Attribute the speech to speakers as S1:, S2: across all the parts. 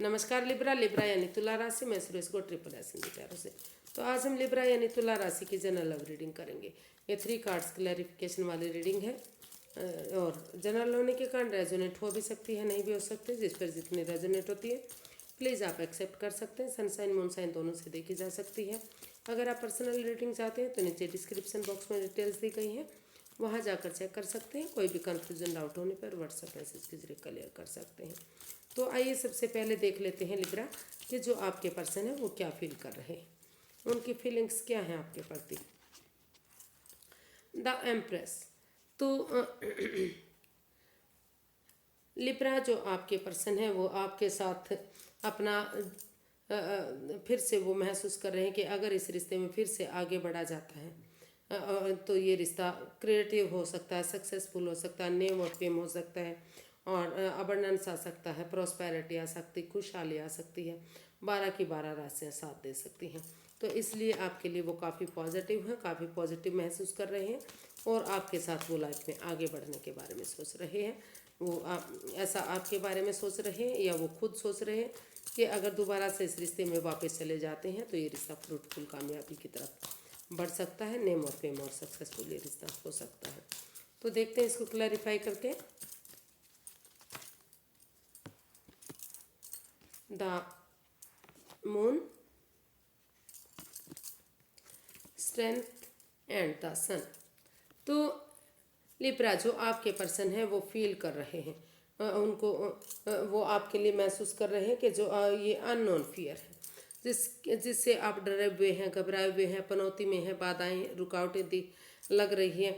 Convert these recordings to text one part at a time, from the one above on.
S1: नमस्कार Libra. Libra यानी तुला राशि। मैं सुरेश को ट्रिपल एस हिंदी प्यारों से। तो आज हम लिब्रा यानी तुला राशि की जनरल लव रीडिंग करेंगे। ये 3 कार्ड्स क्लैरिफिकेशन वाली रीडिंग है और जनरल होने के कारण रेजोनेट हो भी सकती है, नहीं भी हो सकती। जिस पर जितनी रेजोनेट होती है प्लीज़ आप एक्सेप्ट कर सकते हैं। सनसाइन मूनसाइन दोनों से देखी जा सकती है। अगर आप पर्सनल रीडिंग चाहते हैं तो नीचे डिस्क्रिप्शन बॉक्स में डिटेल्स दी गई हैं, वहाँ जाकर चेक कर सकते हैं। कोई भी कन्फ्यूजन डाउट होने पर व्हाट्सएप मैसेज के जरिए क्लियर कर सकते हैं। तो आइए सबसे पहले देख लेते हैं लिब्रा कि जो आपके पर्सन है वो क्या फील कर रहे हैं, उनकी फीलिंग्स क्या हैं आपके प्रति। The empress. तो लिब्रा जो आपके पर्सन है वो आपके साथ अपना फिर से वो महसूस कर रहे हैं कि अगर इस रिश्ते में फिर से आगे बढ़ा जाता है तो ये रिश्ता क्रिएटिव हो सकता है, सक्सेसफुल हो सकता है, नेम और फेम हो सकता है और अबंडेंस आ सकता है, प्रॉस्पेरिटी आ सकती, खुशहाली आ सकती है, 12 की 12 राशियाँ साथ दे सकती हैं। तो इसलिए आपके लिए वो काफ़ी पॉजिटिव हैं, काफ़ी पॉजिटिव महसूस कर रहे हैं और आपके साथ वो लाइफ में आगे बढ़ने के बारे में सोच रहे हैं। वो ऐसा आपके बारे में सोच रहे हैं या वो खुद सोच रहे हैं कि अगर दोबारा से इस रिश्ते में वापस चले जाते हैं तो ये रिश्ता फ्रूटफुल कामयाबी की तरफ बढ़ सकता है, नेम और फेम और सक्सेसफुल ये रिश्ता हो सकता है। तो देखते हैं इसको क्लैरिफाई करके। The moon, strength and the sun. तो लिब्रा जो आपके पर्सन है वो फील कर रहे हैं उनको वो आपके लिए महसूस कर रहे हैं कि जो ये अननोन फियर है जिससे आप डरे हुए हैं, घबराए हुए हैं, पनौती में हैं, बाधाएं रुकावटें लग रही हैं।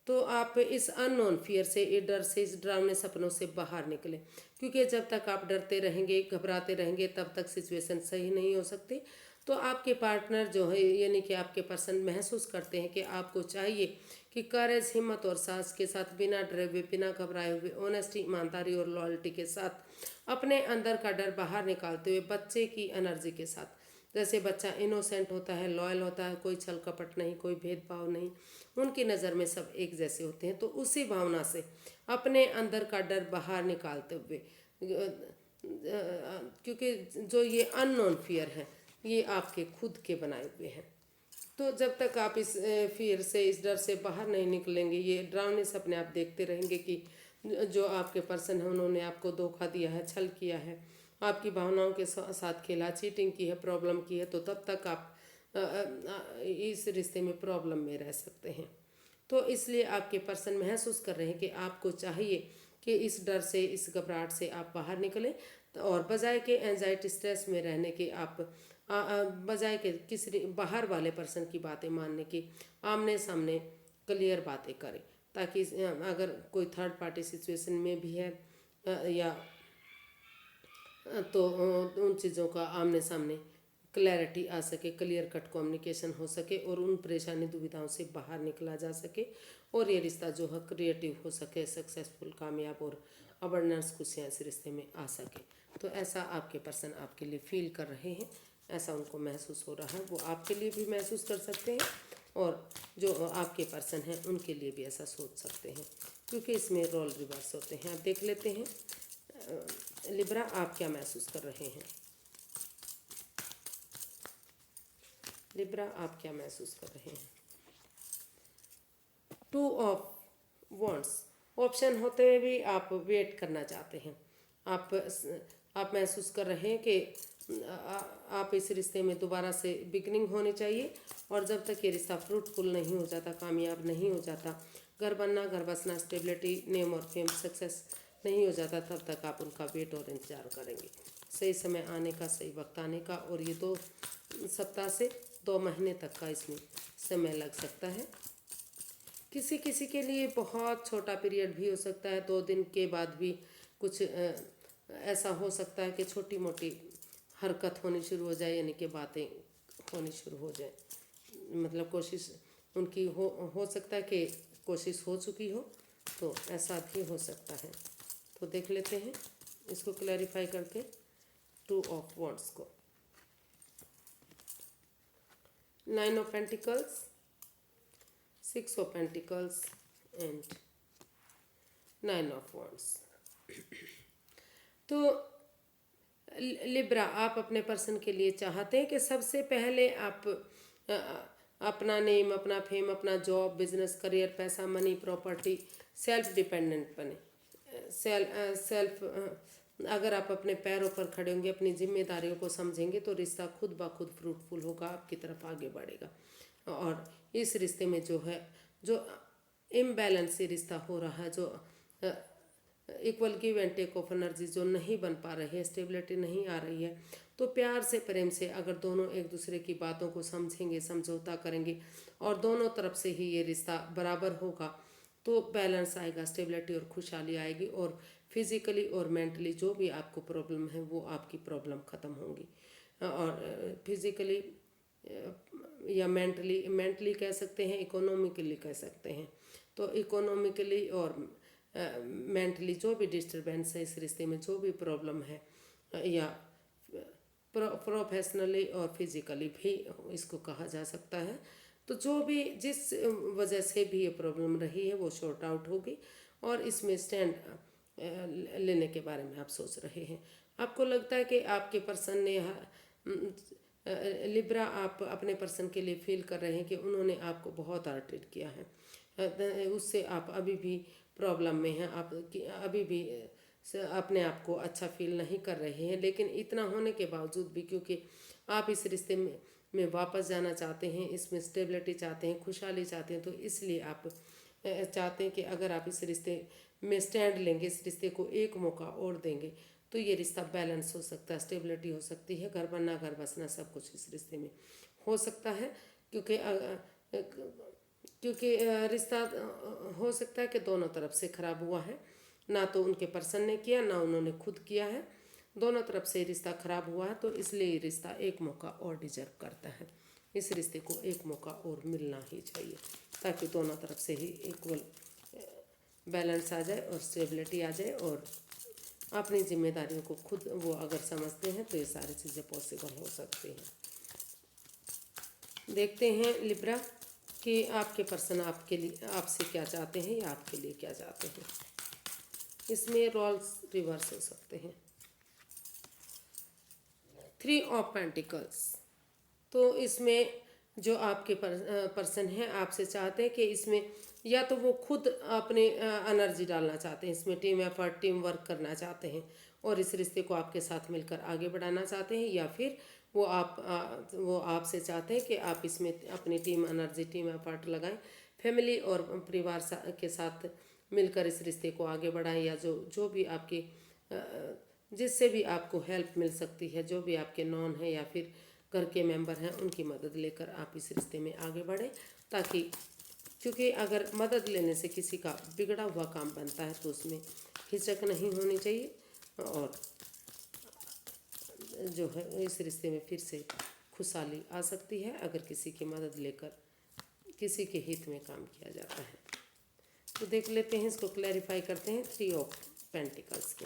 S1: तो आप इस अननोन फियर से, इस डर से, इस डरावने सपनों से बाहर निकले, क्योंकि जब तक आप डरते रहेंगे, घबराते रहेंगे, तब तक सिचुएशन सही नहीं हो सकती। तो आपके पार्टनर जो है यानी कि आपके पर्सन महसूस करते हैं कि आपको चाहिए कि करेज, हिम्मत और साहस के साथ, बिना डरे हुए, बिना घबराए हुए, ऑनेस्टी, ईमानदारी और लॉयल्टी के साथ अपने अंदर का डर बाहर निकालते हुए बच्चे की एनर्जी के साथ, जैसे बच्चा इनोसेंट होता है, लॉयल होता है, कोई छल कपट नहीं, कोई भेदभाव नहीं, उनकी नज़र में सब एक जैसे होते हैं। तो उसी भावना से अपने अंदर का डर बाहर निकालते हुए, क्योंकि जो ये अननोन फियर है ये आपके खुद के बनाए हुए हैं। तो जब तक आप इस फियर से, इस डर से बाहर नहीं निकलेंगे, ये डरावने सपने आप देखते रहेंगे कि जो आपके पर्सन है उन्होंने आपको धोखा दिया है, छल किया है, आपकी भावनाओं के साथ खेला, चीटिंग की है, प्रॉब्लम की है, तो तब तक आप इस रिश्ते में प्रॉब्लम में रह सकते हैं। तो इसलिए आपके पर्सन महसूस कर रहे हैं कि आपको चाहिए कि इस डर से, इस घबराहट से आप बाहर निकलें और बजाय के एंजाइटी, स्ट्रेस में रहने के आप बजाय के किसी बाहर वाले पर्सन की बातें मानने की, आमने सामने क्लियर बातें करें, ताकि अगर कोई थर्ड पार्टी सिचुएशन में भी है या तो उन चीज़ों का आमने सामने क्लैरिटी आ सके, क्लियर कट कम्युनिकेशन हो सके और उन परेशानी दुविधाओं से बाहर निकला जा सके और ये रिश्ता जो है क्रिएटिव हो सके, सक्सेसफुल, कामयाब और अबंडेंस खुशियाँ इस रिश्ते में आ सके। तो ऐसा आपके पर्सन आपके लिए फील कर रहे हैं, ऐसा उनको महसूस हो रहा है। वो आपके लिए भी महसूस कर सकते हैं और जो आपके पर्सन हैं उनके लिए भी ऐसा सोच सकते हैं, क्योंकि इसमें रोल रिवर्स होते हैं। आप देख लेते हैं लिब्रा आप क्या महसूस कर रहे हैं। लिब्रा आप क्या महसूस कर रहे हैं। 2 ऑफ वॉन्ड्स। ऑप्शन होते हुए भी आप वेट करना चाहते हैं। आप महसूस कर रहे हैं कि आप इस रिश्ते में दोबारा से बिगनिंग होनी चाहिए और जब तक ये रिश्ता फ्रूटफुल नहीं हो जाता, कामयाब नहीं हो जाता, घर बनना, घर बसना, स्टेबिलिटी, नेम और फेम, सक्सेस नहीं हो जाता, तब तक आप उनका वेट और इंतज़ार करेंगे। सही समय आने का, सही वक्त आने का, और ये 2 सप्ताह से 2 महीने तक का इसमें समय लग सकता है। किसी किसी के लिए बहुत छोटा पीरियड भी हो सकता है, 2 दिन के बाद भी कुछ ऐसा हो सकता है कि छोटी मोटी हरकत होनी शुरू हो जाए, यानी कि बातें होनी शुरू हो जाए, मतलब कोशिश उनकी हो सकता है कि कोशिश हो चुकी हो, तो ऐसा भी हो सकता है। तो देख लेते हैं इसको क्लैरिफाई करके 2 ऑफ वॉन्ड्स को। 9 of pentacles, 6 of pentacles and 9 of wands. तो लिब्रा, आप अपने पर्सन के लिए चाहते हैं कि सबसे पहले आप अ, अपना नेम, अपना फेम, अपना जॉब, बिजनेस, करियर, पैसा, मनी, प्रॉपर्टी, सेल्फ डिपेंडेंट बने। सेल्फ अगर आप अपने पैरों पर खड़े होंगे, अपनी जिम्मेदारियों को समझेंगे, तो रिश्ता खुद ब खुद फ्रूटफुल होगा, आपकी तरफ आगे बढ़ेगा। और इस रिश्ते में जो है, जो इम्बैलेंस से रिश्ता हो रहा है, जो equal give and take of energy जो नहीं बन पा रही है, स्टेबिलिटी नहीं आ रही है, तो प्यार से, प्रेम से अगर दोनों एक दूसरे की बातों को समझेंगे, समझौता करेंगे और दोनों तरफ से ही ये रिश्ता बराबर होगा, तो बैलेंस आएगा, स्टेबिलिटी और खुशहाली आएगी, और फिजिकली और मेंटली जो भी आपको प्रॉब्लम है वो आपकी प्रॉब्लम ख़त्म होंगी। और फिजिकली या मेंटली कह सकते हैं, इकोनॉमिकली कह सकते हैं। तो इकोनॉमिकली और मेंटली जो भी डिस्टरबेंस है इस रिश्ते में, जो भी प्रॉब्लम है, या प्रोफेशनली और फिजिकली भी इसको कहा जा सकता है, तो जो भी जिस वजह से भी ये प्रॉब्लम रही है वो शॉर्ट आउट होगी, और इसमें स्टैंड लेने के बारे में आप सोच रहे हैं। आपको लगता है कि आपके पर्सन ने लिब्रा, आप अपने पर्सन के लिए फील कर रहे हैं कि उन्होंने आपको बहुत हर्टेड किया है, उससे आप अभी भी प्रॉब्लम में हैं, आप अभी भी अपने आप को अच्छा फील नहीं कर रहे हैं। लेकिन इतना होने के बावजूद भी, क्योंकि आप इस रिश्ते में वापस जाना चाहते हैं, इसमें स्टेबिलिटी चाहते हैं, खुशहाली चाहते हैं, तो इसलिए आप चाहते हैं कि अगर आप इस रिश्ते में स्टैंड लेंगे, इस रिश्ते को एक मौका और देंगे, तो ये रिश्ता बैलेंस हो सकता है, स्टेबिलिटी हो सकती है, घर बनना, घर बसना, सब कुछ इस रिश्ते में हो सकता है। क्योंकि रिश्ता हो सकता है कि दोनों तरफ से खराब हुआ है, ना तो उनके पर्सन ने किया, ना उन्होंने खुद किया है, दोनों तरफ से रिश्ता खराब हुआ है, तो इसलिए रिश्ता एक मौका और डिजर्व करता है। इस रिश्ते को एक मौका और मिलना ही चाहिए, ताकि दोनों तरफ से ही इक्वल बैलेंस आ जाए और स्टेबिलिटी आ जाए, और अपनी जिम्मेदारियों को खुद वो अगर समझते हैं तो ये सारी चीज़ें पॉसिबल हो सकती हैं। देखते हैं लिब्रा कि आपके पर्सन आपके लिए, आपसे क्या चाहते हैं या आपके लिए क्या चाहते हैं। इसमें रोल्स रिवर्स हो सकते हैं। 3 ऑफ पेंटिकल्स, तो इसमें जो आपके पर्सन हैं आपसे चाहते हैं कि इसमें या तो वो खुद अपने एनर्जी डालना चाहते हैं, इसमें टीम एफर्ट, टीम वर्क करना चाहते हैं और इस रिश्ते को आपके साथ मिलकर आगे बढ़ाना चाहते हैं, या फिर वो आपसे चाहते हैं कि आप इसमें अपनी टीम एनर्जी, टीम एफर्ट लगाएं, फैमिली और परिवार के साथ मिलकर इस रिश्ते को आगे बढ़ाएं, या जो भी आपकी जिससे भी आपको हेल्प मिल सकती है, जो भी आपके नॉन है या फिर घर के मेंबर हैं, उनकी मदद लेकर आप इस रिश्ते में आगे बढ़ें, ताकि क्योंकि अगर मदद लेने से किसी का बिगड़ा हुआ काम बनता है तो उसमें हिचक नहीं होनी चाहिए, और जो है इस रिश्ते में फिर से खुशहाली आ सकती है अगर किसी की मदद लेकर किसी के हित में काम किया जाता है। तो देख लेते हैं, इसको क्लैरिफाई करते हैं 3 ऑफ पेंटिकल्स को।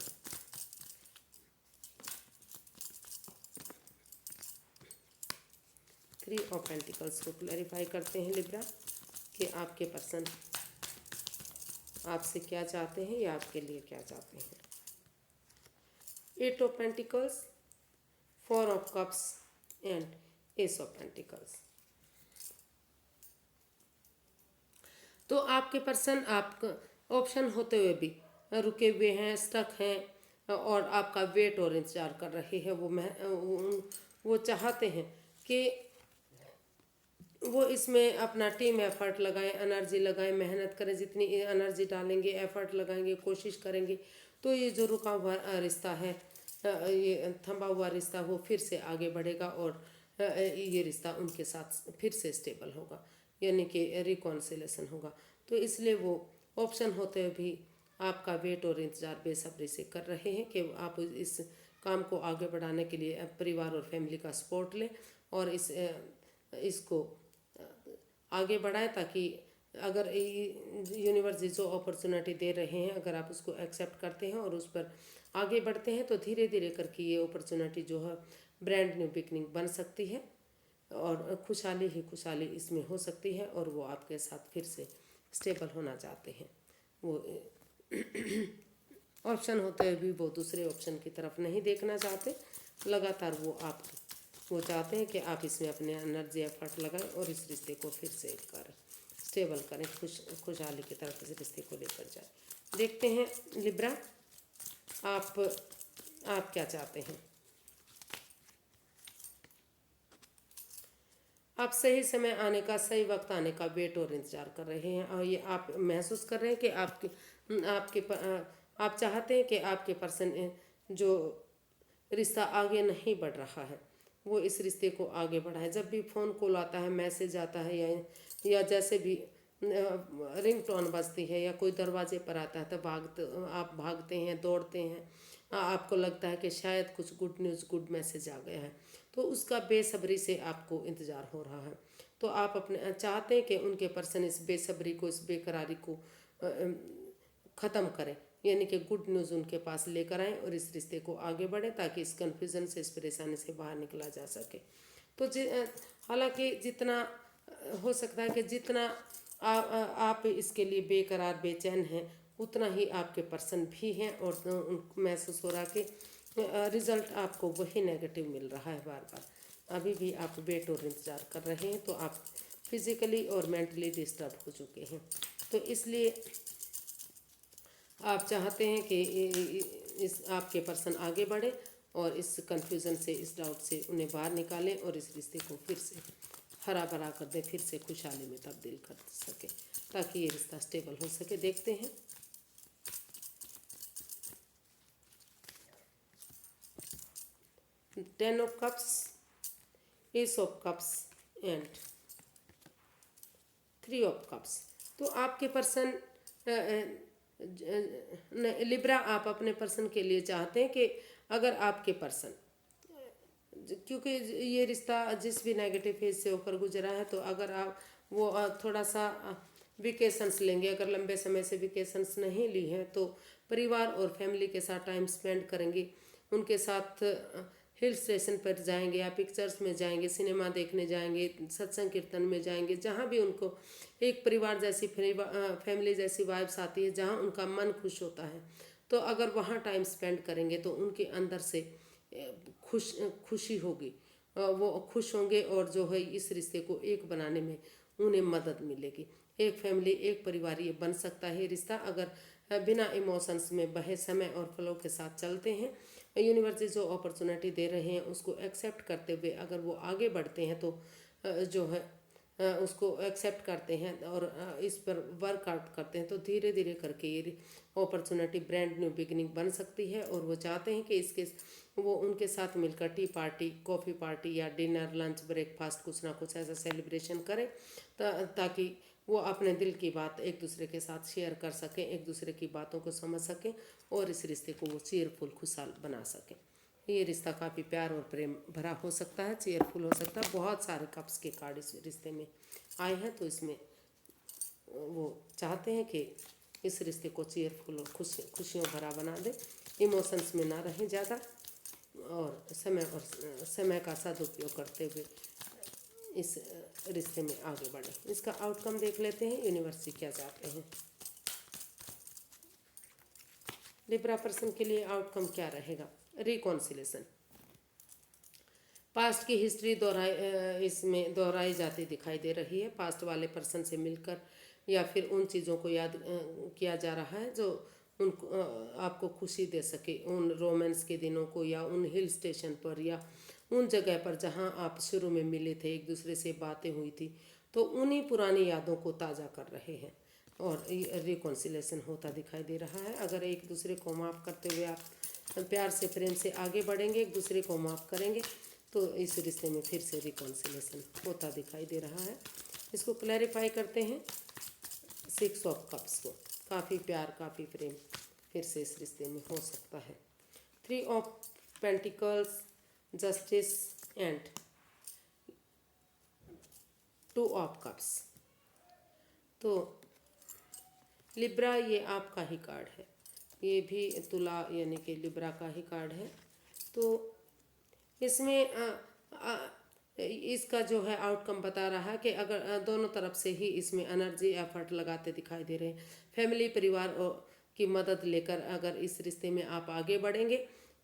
S1: 3 ऑफ पेंटिकल्स को क्लैरिफाई करते हैं लिब्रा कि आपके पर्सन आपसे क्या चाहते हैं या आपके लिए क्या चाहते हैं। 8 of pentacles, 4 of cups and S of pentacles. तो आपके पर्सन आप ऑप्शन होते हुए भी रुके हुए हैं, स्टक हैं, और आपका वेट और इंतजार कर रहे हैं। वो चाहते हैं कि वो इसमें अपना टीम एफर्ट लगाएं, एनर्जी लगाएं, मेहनत करें, जितनी एनर्जी डालेंगे, एफर्ट लगाएंगे, कोशिश करेंगे, तो ये जो रुका हुआ रिश्ता है, ये थमा हुआ रिश्ता, वो फिर से आगे बढ़ेगा और ये रिश्ता उनके साथ फिर से स्टेबल होगा, यानी कि रिकॉन्सिलेशन होगा। तो इसलिए वो ऑप्शन होते हुए भी आपका वेट और इंतज़ार बेसब्री से कर रहे हैं कि आप इस काम को आगे बढ़ाने के लिए परिवार और फैमिली का सपोर्ट लें और इसको आगे बढ़ाएं, ताकि अगर यूनिवर्स जो अपॉर्चुनिटी दे रहे हैं अगर आप उसको एक्सेप्ट करते हैं और उस पर आगे बढ़ते हैं, तो धीरे धीरे करके ये अपॉर्चुनिटी जो है ब्रांड न्यू बिगनिंग बन सकती है और खुशहाली ही खुशहाली इसमें हो सकती है, और वो आपके साथ फिर से स्टेबल होना चाहते हैं। वो ऑप्शन होते हुए भी वो दूसरे ऑप्शन की तरफ नहीं देखना चाहते, लगातार वो चाहते हैं कि आप इसमें अपने एनर्जी एफर्ट लगाएं और इस रिश्ते को फिर से करें, स्टेबल करें, खुशहाली की तरफ इस रिश्ते को लेकर जाएं। देखते हैं लिब्रा, आप क्या चाहते हैं। आप सही समय आने का, सही वक्त आने का वेट और इंतजार कर रहे हैं, और ये आप महसूस कर रहे हैं कि आप चाहते हैं कि आपके पर्सन जो रिश्ता आगे नहीं बढ़ रहा है वो इस रिश्ते को आगे बढ़ाए। जब भी फ़ोन कॉल आता है, मैसेज आता है, या जैसे भी रिंग टोन बजती है या कोई दरवाजे पर आता है तो आप भागते हैं, दौड़ते हैं। आपको लगता है कि शायद कुछ गुड न्यूज़, गुड मैसेज आ गया है, तो उसका बेसब्री से आपको इंतज़ार हो रहा है। तो आप अपने चाहते हैं कि उनके पर्सन इस बेसब्री को, इस बेकरारी को ख़त्म करें, यानी कि गुड न्यूज़ उनके पास लेकर आएँ और इस रिश्ते को आगे बढ़े, ताकि इस कन्फ्यूज़न से, इस परेशानी से बाहर निकला जा सके। तो हालांकि जितना हो सकता है कि जितना आप इसके लिए बेकरार, बेचैन हैं, उतना ही आपके पर्सन भी हैं, और उनको महसूस हो रहा कि रिज़ल्ट आपको वही नेगेटिव मिल रहा है बार बार। अभी भी आप वेट और इंतज़ार कर रहे हैं, तो आप फिज़िकली और मेंटली डिस्टर्ब हो चुके हैं। तो इसलिए आप चाहते हैं कि इस आपके पर्सन आगे बढ़े और इस कन्फ्यूज़न से, इस डाउट से उन्हें बाहर निकालें और इस रिश्ते को फिर से हरा भरा कर दें, फिर से खुशहाली में तब्दील कर सके, ताकि ये रिश्ता स्टेबल हो सके। देखते हैं। Ten of cups, S of cups and three of cups. तो आपके पर्सन लिब्रा, आप अपने पर्सन के लिए चाहते हैं कि अगर आपके पर्सन, क्योंकि ये रिश्ता जिस भी नेगेटिव फेज से होकर गुजरा है, तो अगर आप वो थोड़ा सा वेकेशंस लेंगे, अगर लंबे समय से वेकेशंस नहीं ली हैं, तो परिवार और फैमिली के साथ टाइम स्पेंड करेंगे, उनके साथ हिल स्टेशन पर जाएंगे या पिक्चर्स में जाएंगे, सिनेमा देखने जाएंगे, सत्संग कीर्तन में जाएंगे, जहाँ भी उनको एक परिवार जैसी, फैमिली जैसी वाइब्स आती है, जहाँ उनका मन खुश होता है, तो अगर वहाँ टाइम स्पेंड करेंगे तो उनके अंदर से खुशी होगी, वो खुश होंगे, और जो है इस रिश्ते को एक बनाने में उन्हें मदद मिलेगी। एक फैमिली, एक परिवार ये बन सकता है रिश्ता, अगर बिना इमोशंस में बहे, समय और फ्लो के साथ चलते हैं। यूनिवर्स जो अपॉर्चुनिटी दे रहे हैं उसको एक्सेप्ट करते हुए अगर वो आगे बढ़ते हैं, तो जो है उसको एक्सेप्ट करते हैं और इस पर वर्कआउट करते हैं, तो धीरे धीरे करके ये अपॉर्चुनिटी ब्रांड न्यू बिगिनिंग बन सकती है। और वो चाहते हैं कि वो उनके साथ मिलकर टी पार्टी, कॉफ़ी पार्टी या डिनर, लंच, ब्रेकफास्ट, कुछ ना कुछ ऐसा सेलिब्रेशन करें, ताकि वो अपने दिल की बात एक दूसरे के साथ शेयर कर सकें, एक दूसरे की बातों को समझ सकें और इस रिश्ते को वो चीयरफुल, खुशहाल बना सकें। ये रिश्ता काफ़ी प्यार और प्रेम भरा हो सकता है, चीयरफुल हो सकता है। बहुत सारे कप्स के कार्ड इस रिश्ते में आए हैं, तो इसमें वो चाहते हैं कि इस रिश्ते को चीयरफुल और खुशियों भरा बना दे, इमोशंस में ना रहें ज़्यादा, और समय का सदुपयोग करते हुए इस रिश्ते में आगे बढ़े। इसका आउटकम देख लेते हैं, यूनिवर्स क्या चाहते हैं। लिब्रा पर्सन के लिए आउटकम क्या रहेगा। रिकॉन्सिलेशन, पास्ट की हिस्ट्री इसमें दोहराई जाती दिखाई दे रही है। पास्ट वाले पर्सन से मिलकर या फिर उन चीज़ों को याद किया जा रहा है जो उनको आपको खुशी दे सके, उन रोमांस के दिनों को, या उन हिल स्टेशन पर, या उन जगह पर जहां आप शुरू में मिले थे, एक दूसरे से बातें हुई थी, तो उन्हीं पुरानी यादों को ताज़ा कर रहे हैं और रिकॉन्सिलेशन होता दिखाई दे रहा है। अगर एक दूसरे को माफ़ करते हुए आप प्यार से, प्रेम से आगे बढ़ेंगे, एक दूसरे को माफ़ करेंगे, तो इस रिश्ते में फिर से रिकॉन्सिलेशन होता दिखाई दे रहा है। इसको क्लैरिफाई करते हैं सिक्स ऑफ कप्स को। काफ़ी प्यार, काफ़ी प्रेम फिर से इस रिश्ते में हो सकता है। Three of pentacles, justice and two of cups. तो लिब्रा, ये आपका ही कार्ड है, ये भी तुला यानी कि लिब्रा का ही कार्ड है। तो इसमें इसका जो है आउटकम बता रहा है कि अगर दोनों तरफ से ही इसमें एनर्जी, एफर्ट लगाते दिखाई दे रहे हैं। फैमिली, परिवार की मदद लेकर अगर इस रिश्ते में आप आगे बढ़ेंगे,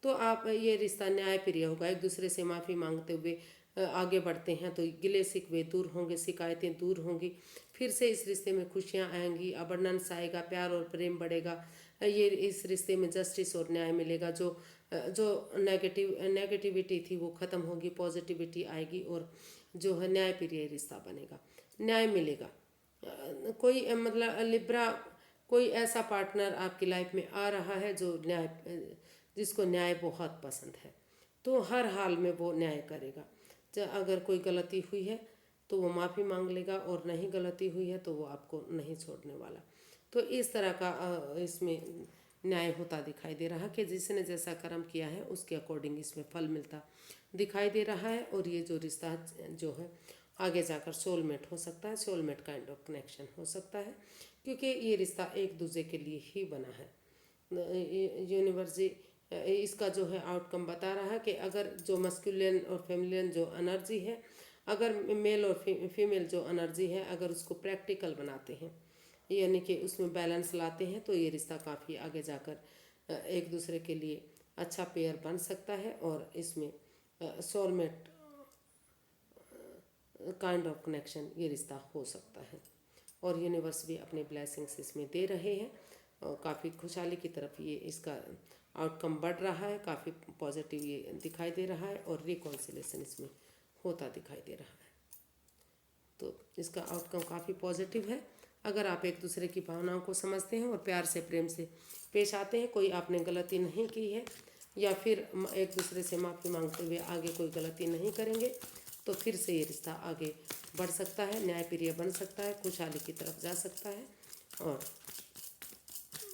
S1: तो आप ये रिश्ता न्यायप्रिय होगा। एक दूसरे से माफ़ी मांगते हुए आगे बढ़ते हैं तो गिले शिकवे दूर होंगे, शिकायतें दूर होंगी, फिर से इस रिश्ते में खुशियाँ आएंगी, अबंडेंस आएगा, प्यार और प्रेम बढ़ेगा। ये इस रिश्ते में जस्टिस और न्याय मिलेगा। जो नेगेटिविटी थी वो ख़त्म होगी, पॉजिटिविटी आएगी और जो है न्यायप्रिय रिश्ता बनेगा, न्याय मिलेगा। कोई मतलब लिब्रा, कोई ऐसा पार्टनर आपकी लाइफ में आ रहा है जो जिसको न्याय बहुत पसंद है, तो हर हाल में वो न्याय करेगा। अगर कोई गलती हुई है तो वो माफ़ी मांग लेगा, और नहीं गलती हुई है तो वो आपको नहीं छोड़ने वाला। तो इस तरह का इसमें न्याय होता दिखाई दे रहा कि जिसने जैसा कर्म किया है उसके अकॉर्डिंग इसमें फल मिलता दिखाई दे रहा है। और ये जो रिश्ता जो है आगे जाकर सोलमेट हो सकता है, सोलमेट काइंड ऑफ कनेक्शन हो सकता है, क्योंकि ये रिश्ता एक दूसरे के लिए ही बना है। यूनिवर्स इसका जो है आउटकम बता रहा है कि अगर जो मस्कुलिन और फेमिलियन जो एनर्जी है, अगर मेल और फीमेल जो एनर्जी है, अगर उसको प्रैक्टिकल बनाते हैं, यानी कि उसमें बैलेंस लाते हैं, तो ये रिश्ता काफ़ी आगे जाकर एक दूसरे के लिए अच्छा पेयर बन सकता है। और इसमें सोलमेट काइंड ऑफ कनेक्शन ये रिश्ता हो सकता है। और यूनिवर्स भी अपने ब्लेसिंग्स इसमें दे रहे हैं, और काफ़ी खुशहाली की तरफ ये इसका आउटकम बढ़ रहा है, काफ़ी पॉजिटिव ये दिखाई दे रहा है, और रिकॉन्सिलेशन इसमें होता दिखाई दे रहा है। तो इसका आउटकम काफ़ी पॉजिटिव है। अगर आप एक दूसरे की भावनाओं को समझते हैं और प्यार से प्रेम से पेश आते हैं, कोई आपने गलती नहीं की है, या फिर एक दूसरे से माफ़ी मांगते हुए आगे कोई गलती नहीं करेंगे, तो फिर से ये रिश्ता आगे बढ़ सकता है, न्यायप्रिय बन सकता है, खुशहाली की तरफ जा सकता है, और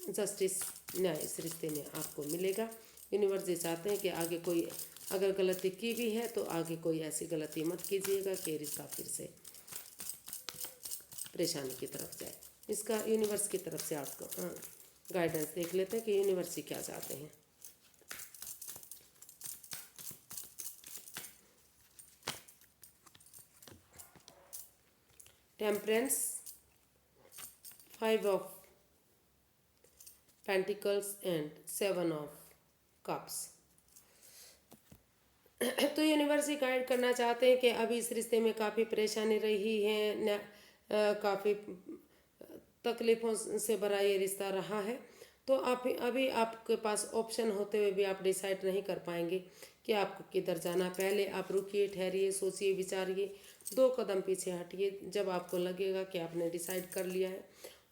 S1: जस्टिस न्याय इस रिश्ते में आपको मिलेगा। यूनिवर्स ये चाहते हैं कि आगे कोई अगर गलती की भी है तो आगे कोई ऐसी गलती मत कीजिएगा कि रिश्ता फिर से परेशानी की तरफ जाए। इसका यूनिवर्स की तरफ से आपको गाइडेंस देख लेते हैं कि यूनिवर्स ही क्या चाहते हैं। Temperance, 5 of pentacles and 7 of cups. तो यूनिवर्स ही गाइड करना चाहते हैं कि अभी इस रिश्ते में काफ़ी परेशानी रही है, काफ़ी तकलीफ़ों से भरा ये रिश्ता रहा है। तो आप अभी आपके पास ऑप्शन होते हुए भी आप डिसाइड नहीं कर पाएंगे कि आपको किधर जाना। पहले आप रुकिए, ठहरिए, सोचिए, विचारिए, 2 कदम पीछे हटिए जब आपको लगेगा कि आपने डिसाइड कर लिया है।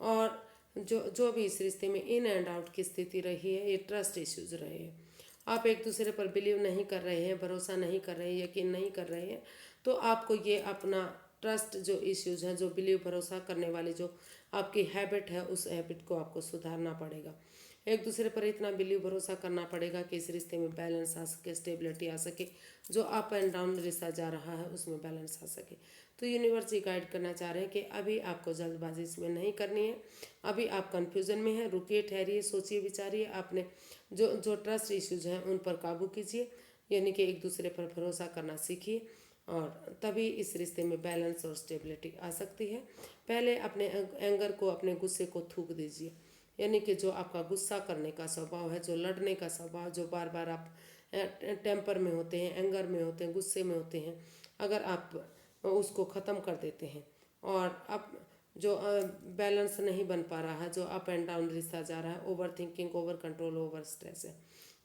S1: और जो भी इस रिश्ते में इन एंड आउट की स्थिति रही है, ये ट्रस्ट इश्यूज रहे हैं। आप एक दूसरे पर बिलीव नहीं कर रहे हैं, भरोसा नहीं कर रहे हैं, यकीन नहीं कर रहे हैं, तो आपको ये अपना ट्रस्ट जो इश्यूज हैं, जो बिलीव भरोसा करने वाली जो आपकी हैबिट है, उस हैबिट को आपको सुधारना पड़ेगा। एक दूसरे पर इतना बिलीव भरोसा करना पड़ेगा कि इस रिश्ते में बैलेंस आ सके, स्टेबिलिटी आ सके, जो अप एंड डाउन रिश्ता जा रहा है उसमें बैलेंस आ सके। तो यूनिवर्स ये गाइड करना चाह रहे हैं कि अभी आपको जल्दबाजी इसमें नहीं करनी है, अभी आप कन्फ्यूज़न में हैं, रुकिए, ठहरिए, सोचिए, विचारिए, आपने जो ट्रस्ट इश्यूज हैं उन पर काबू कीजिए, यानी कि एक दूसरे पर भरोसा करना सीखिए, और तभी इस रिश्ते में बैलेंस और स्टेबिलिटी आ सकती है। पहले अपने एंगर को, अपने गुस्से को थूक दीजिए, यानी कि जो आपका गुस्सा करने का स्वभाव है, जो लड़ने का स्वभाव, जो बार बार आप टेम्पर में होते हैं, एंगर में होते हैं, गुस्से में होते हैं, अगर आप उसको ख़त्म कर देते हैं, और अब जो बैलेंस नहीं बन पा रहा है, जो अप एंड डाउन रिश्ता जा रहा है, over thinking, over control, over stress है,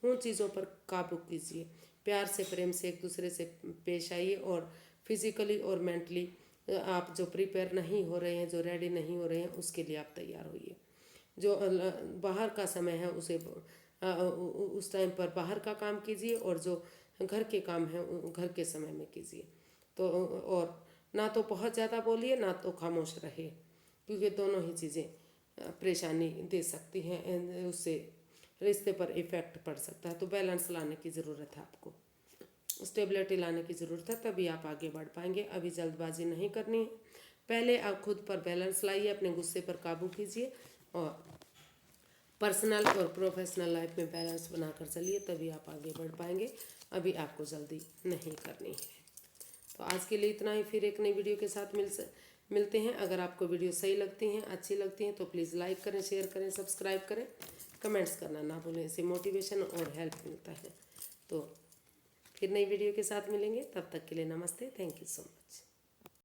S1: उन चीज़ों पर काबू कीजिए। प्यार से प्रेम से एक दूसरे से पेश आइए, और फिजिकली और मेंटली आप जो प्रिपेयर नहीं हो रहे हैं, जो रेडी नहीं हो रहे हैं, उसके लिए आप तैयार होइए। जो बाहर का समय है उसे उस टाइम पर बाहर का काम कीजिए, और जो घर के काम है घर के समय में कीजिए। तो और ना तो बहुत ज़्यादा बोलिए, ना तो खामोश रहे, क्योंकि दोनों ही चीज़ें परेशानी दे सकती हैं, उससे रिश्ते पर इफ़ेक्ट पड़ सकता है। तो बैलेंस लाने की ज़रूरत है, आपको स्टेबिलिटी लाने की ज़रूरत है, तभी आप आगे बढ़ पाएंगे। अभी जल्दबाजी नहीं करनी है, पहले आप खुद पर बैलेंस लाइए, अपने गुस्से पर काबू कीजिए, और पर्सनल और प्रोफेशनल लाइफ में बैलेंस बनाकर चलिए, तभी आप आगे बढ़ पाएंगे। अभी आपको जल्दी नहीं करनी है। तो आज के लिए इतना ही, फिर एक नई वीडियो के साथ मिलते हैं। अगर आपको वीडियो सही लगती हैं, अच्छी लगती हैं, तो प्लीज़ लाइक करें, शेयर करें, सब्सक्राइब करें, कमेंट्स करना ना भूलें, इससे मोटिवेशन और हेल्प मिलता है। तो फिर नई वीडियो के साथ मिलेंगे, तब तक के लिए नमस्ते, थैंक यू सो मच।